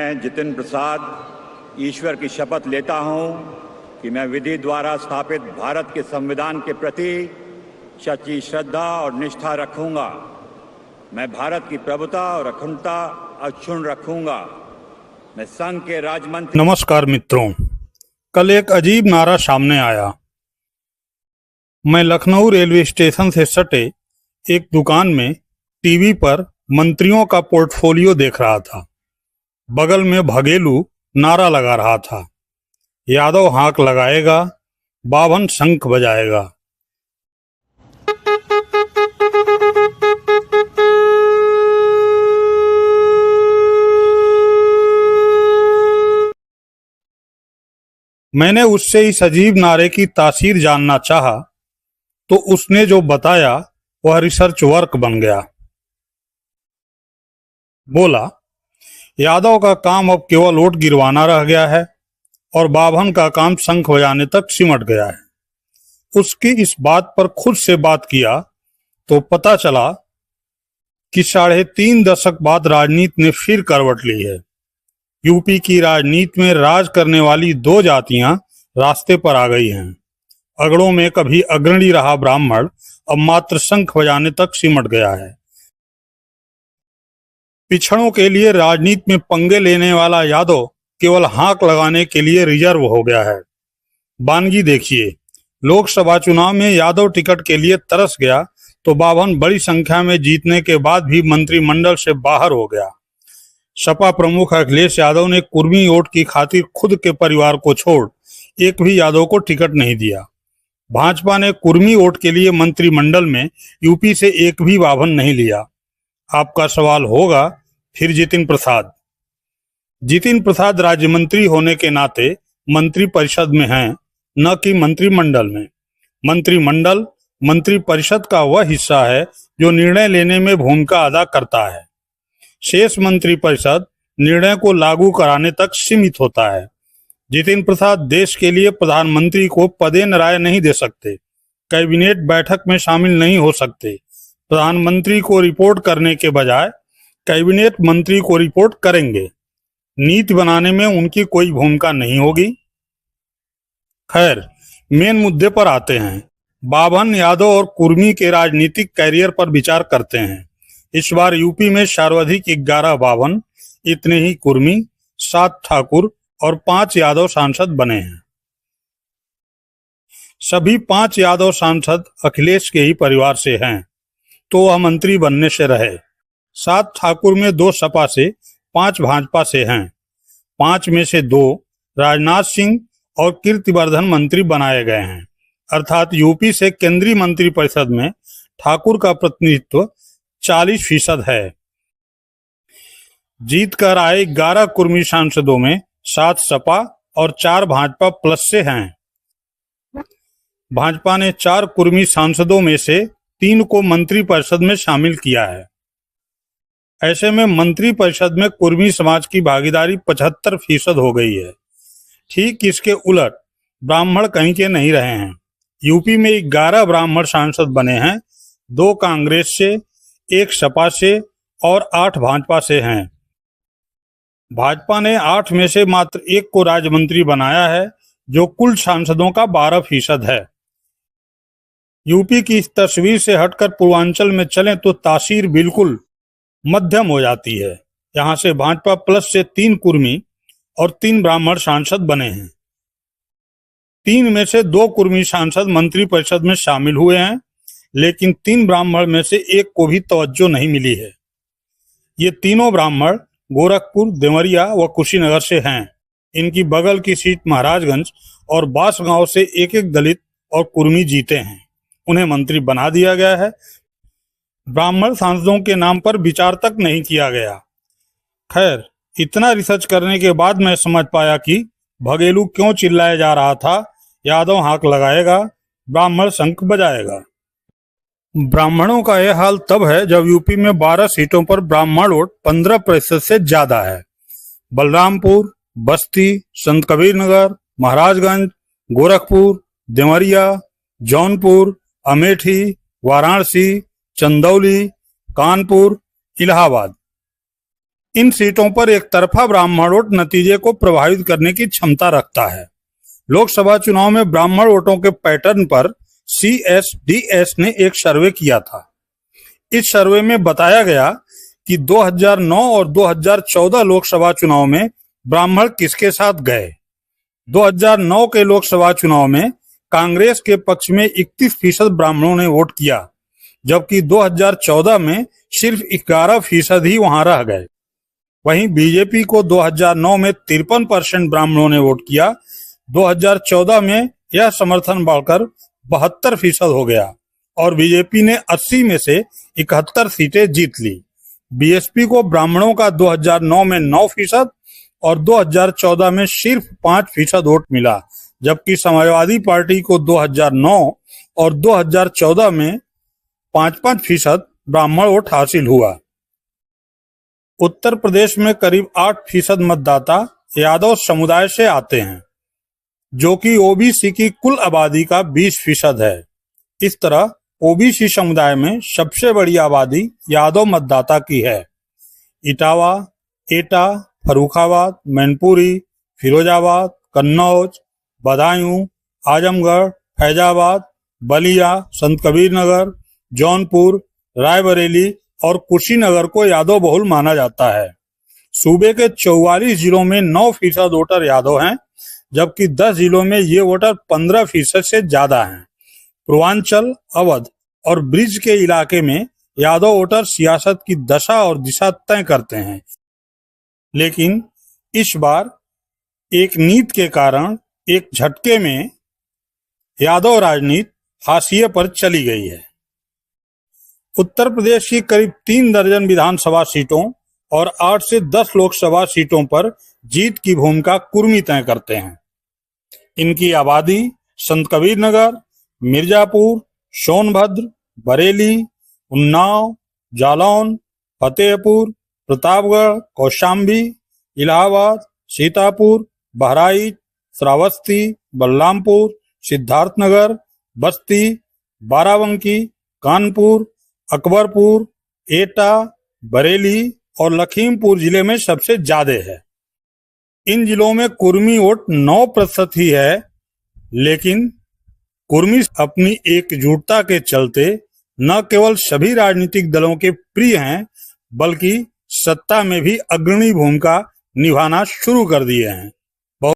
मैं जितिन प्रसाद ईश्वर की शपथ लेता हूं कि मैं विधि द्वारा स्थापित भारत के संविधान के प्रति सच्ची श्रद्धा और निष्ठा रखूंगा। मैं भारत की प्रभुता और अखंडता अक्षुण्ण रखूंगा। मैं संघ के राजमंत्री। नमस्कार मित्रों, कल एक अजीब नारा सामने आया। मैं लखनऊ रेलवे स्टेशन से सटे एक दुकान में टीवी पर मंत्रियों का पोर्टफोलियो देख रहा था। बगल में भगेलू नारा लगा रहा था, यादव हाक लगाएगा, बाभन शंख बजाएगा। मैंने उससे इस अजीब नारे की तासीर जानना चाहा तो उसने जो बताया वह रिसर्च वर्क बन गया। बोला, यादव का काम अब केवल वोट गिरवाना रह गया है और बाभन का काम शंख बजाने तक सिमट गया है। उसकी इस बात पर खुद से बात किया तो पता चला कि 3.5 दशक बाद राजनीति ने फिर करवट ली है। यूपी की राजनीति में राज करने वाली दो जातियां रास्ते पर आ गई हैं। अगड़ों में कभी अग्रणी रहा ब्राह्मण अब मात्र शंख बजाने तक सिमट गया है। पिछड़ों के लिए राजनीति में पंगे लेने वाला यादव केवल हाक लगाने के लिए रिजर्व हो गया है। बानगी देखिए, लोकसभा चुनाव में यादव टिकट के लिए तरस गया तो बाभन बड़ी संख्या में जीतने के बाद भी मंत्रिमंडल से बाहर हो गया। सपा प्रमुख अखिलेश यादव ने कुर्मी वोट की खातिर खुद के परिवार को छोड़ एक भी यादव को टिकट नहीं दिया। भाजपा ने कुर्मी वोट के लिए मंत्रिमंडल में यूपी से एक भी बाभन नहीं लिया। आपका सवाल होगा, फिर जितिन प्रसाद राज्य मंत्री होने के नाते मंत्री परिषद में हैं, न कि मंत्रिमंडल में। मंत्रिमंडल मंत्री परिषद का वह हिस्सा है जो निर्णय लेने में भूमिका अदा करता है। शेष मंत्री परिषद निर्णय को लागू कराने तक सीमित होता है। जितिन प्रसाद देश के लिए प्रधानमंत्री को पदेन राय नहीं दे सकते, कैबिनेट बैठक में शामिल नहीं हो सकते। प्रधानमंत्री को रिपोर्ट करने के बजाय कैबिनेट मंत्री को रिपोर्ट करेंगे। नीति बनाने में उनकी कोई भूमिका नहीं होगी। खैर, मेन मुद्दे पर आते हैं। बाभन, यादव और कुर्मी के राजनीतिक कैरियर पर विचार करते हैं। इस बार यूपी में सर्वाधिक 11 बाभन, इतने ही कुर्मी, 7 ठाकुर और 5 यादव सांसद बने हैं। सभी 5 यादव सांसद अखिलेश के ही परिवार से हैं, तो वह मंत्री बनने से रहे। 7 ठाकुर में 2 सपा से, 5 भाजपा से हैं। 5 में से 2 राजनाथ सिंह और कीर्तिवर्धन मंत्री बनाए गए हैं। अर्थात यूपी से केंद्रीय मंत्रिपरिषद में ठाकुर का प्रतिनिधित्व 40% है। जीत कर आए 11 कुर्मी सांसदों में 7 सपा और 4 भाजपा प्लस से हैं। भाजपा ने 4 कुर्मी सांसदों में से 3 को मंत्रिपरिषद में शामिल किया है। ऐसे में मंत्रिपरिषद में कुर्मी समाज की भागीदारी 75% हो गई है। ठीक इसके उलट ब्राह्मण कहीं के नहीं रहे हैं। यूपी में 11 ब्राह्मण सांसद बने हैं, 2 कांग्रेस से, 1 सपा से और 8 भाजपा से हैं। भाजपा ने 8 में से मात्र 1 को राज्य मंत्री बनाया है, जो कुल सांसदों का 12% है। यूपी की इस तस्वीर से हटकर पूर्वांचल में चलें तो तासीर बिल्कुल मध्यम हो जाती है। यहाँ से भाजपा प्लस से 3 कुर्मी और 3 ब्राह्मण सांसद बने हैं। 3 में से 2 कुर्मी सांसद मंत्रिपरिषद में शामिल हुए हैं, लेकिन 3 ब्राह्मण में से 1 को भी तवज्जो नहीं मिली है। ये तीनों ब्राह्मण गोरखपुर, देवरिया व कुशीनगर से हैं। इनकी बगल की सीट महाराजगंज और बांसगांव से एक दलित और कुर्मी जीते हैं। उन्हें मंत्री बना दिया गया है। ब्राह्मण सांसदों के नाम पर विचार तक नहीं किया गया। खैर, इतना रिसर्च करने के बाद मैं समझ पाया कि भगेलू क्यों चिल्लाया जा रहा था, यादव हाक लगाएगा, ब्राह्मण शंख बजाएगा। ब्राह्मणों का यह हाल तब है जब यूपी में 12 सीटों पर ब्राह्मण वोट 15% से ज्यादा है। बलरामपुर, बस्ती, संत कबीर नगर, महाराजगंज, गोरखपुर, देवरिया, जौनपुर, अमेठी, वाराणसी, चंदौली, कानपुर, इलाहाबाद इन सीटों पर एक तरफा ब्राह्मण वोट नतीजे को प्रभावित करने की क्षमता रखता है। लोकसभा चुनाव में ब्राह्मण वोटों के पैटर्न पर CSDS ने एक सर्वे किया था। इस सर्वे में बताया गया कि 2009 और 2014 लोकसभा चुनाव में ब्राह्मण किसके साथ गए। 2009 के लोकसभा चुनाव में कांग्रेस के पक्ष में 31% ब्राह्मणों ने वोट किया, जबकि 2014 में सिर्फ 11% ही वहां रह गए। वहीं बीजेपी को 2009 में 53% ब्राह्मणों ने वोट किया। 2014 में यह समर्थन बढ़कर 72% हो गया और बीजेपी ने 80 में से 71 सीटें जीत ली। बीएसपी को ब्राह्मणों का 2009 में 9% और 2014 में सिर्फ 5% वोट मिला, जबकि समाजवादी पार्टी को 2009 और 2014 में 5% ब्राह्मण वोट हासिल हुआ। उत्तर प्रदेश में करीब 8% मतदाता यादव समुदाय से आते हैं, जो कि ओबीसी की कुल आबादी का 20% है। इस तरह ओबीसी समुदाय में सबसे बड़ी आबादी यादव मतदाता की है। इटावा, एटा, फर्रुखाबाद, मैनपुरी, फिरोजाबाद, कन्नौज, बदायूं, आजमगढ़, फैजाबाद, बलिया, संत कबीर नगर, जौनपुर, रायबरेली और कुशीनगर को यादव बहुल माना जाता है। सूबे के 44 जिलों में 9% वोटर यादव हैं, जबकि 10 जिलों में ये वोटर 15% से ज्यादा हैं। पूर्वांचल, अवध और ब्रिज के इलाके में यादव वोटर सियासत की दशा और दिशा तय करते हैं, लेकिन इस बार एक नीति के कारण एक झटके में यादव राजनीति हाशिए पर चली गई है। उत्तर प्रदेश की करीब 3 दर्जन विधानसभा सीटों और 8 से 10 लोकसभा सीटों पर जीत की भूमिका कुर्मी तय करते हैं। इनकी आबादी संत कबीर नगर, मिर्जापुर, सोनभद्र, बरेली, उन्नाव, जालौन, फतेहपुर, प्रतापगढ़, कौशाम्बी, इलाहाबाद, सीतापुर, बहराइच, श्रावस्ती, बलरामपुर, सिद्धार्थनगर, बस्ती, बाराबंकी, कानपुर, अकबरपुर, एटा, बरेली और लखीमपुर जिले में सबसे ज्यादा है। इन जिलों में कुर्मी वोट 9% ही है, लेकिन कुर्मी अपनी एकजुटता के चलते न केवल सभी राजनीतिक दलों के प्रिय हैं, बल्कि सत्ता में भी अग्रणी भूमिका निभाना शुरू कर दिए हैं।